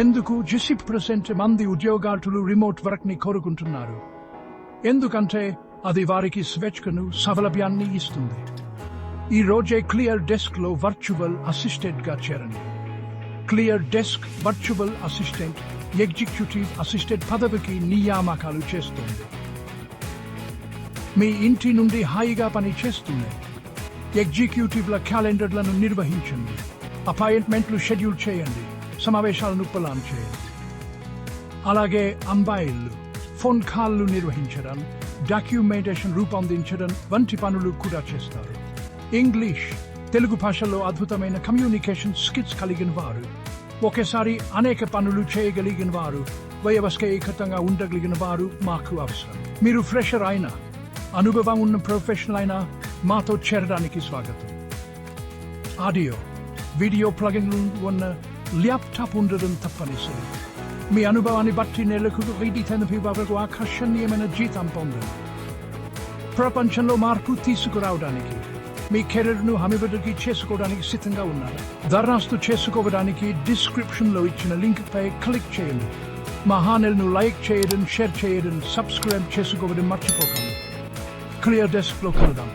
ఎందుకు 10% మంది ఉద్యోగార్థులు remote work ని కోరుకుంటున్నారు? ఎందుకంటే అది వారికి స్వేచ్ఛను, సౌలభ్యాన్ని ఇస్తుంది. ఈ రోజే క్లియర్ డెస్క్ లో వర్చువల్ అసిస్టెంట్ గా చేరండి. Clear desk virtual assistant, executive assistant పదవికి నియామకాలు చేస్తుంది. మీ ఇంటి నుండి హాయిగా పని చేస్తుంది. ఎగ్జిక్యూటివ్ల క్యాలెండర్లను నిర్వహించండి, అపాయింట్మెంట్లు షెడ్యూల్ చేయండి, సమావేశాలను ప్లాన్ చేయండి. అలాగే అంబాయిల్లు, ఫోన్ కాల్లు నిర్వహించడం, డాక్యుమెంటేషన్ రూపొందించడం వంటి పనులు కూడా చేస్తారు. ఇంగ్లీష్, తెలుగు భాషలో అద్భుతమైన కమ్యూనికేషన్ స్కిల్స్ కలిగిన వారు, ఒకేసారి అనేక పనులు చేయగలిగిన వారు, వ్యవస్థీకృతంగా ఉండగలిగిన వారు మాకు అవసరం. మీరు ఫ్రెషర్ అయినా, అనుభవం ఉన్న ప్రొఫెషనల్ అయినా మాతో చేరడానికి స్వాగతం. ఆడియో, వీడియో ప్లగిన్లు ఉన్న ల్యాప్టాప్ ఉండడం తప్పనిసరి. మీ అనుభవాన్ని బట్టి నెలకు 5,000 వరకు ఆకర్షణీయమైన జీతం పొందండి. ప్రపంచంలో మార్పు తీసుకురావడానికి, మీ కెరీర్ను అభివృద్ధి చేసుకోవడానికి సిద్ధంగా ఉన్నారు. దరఖాస్తు చేసుకోవడానికి డిస్క్రిప్షన్ లో ఇచ్చిన లింక్ పై క్లిక్ చేయండి. మా ఛానెల్ను లైక్ చేయడం, షేర్ చేయడం, సబ్స్క్రైబ్ చేసుకోవడం మర్చిపోకండి. క్లియర్ డెస్క్ లో కలుద్దాం.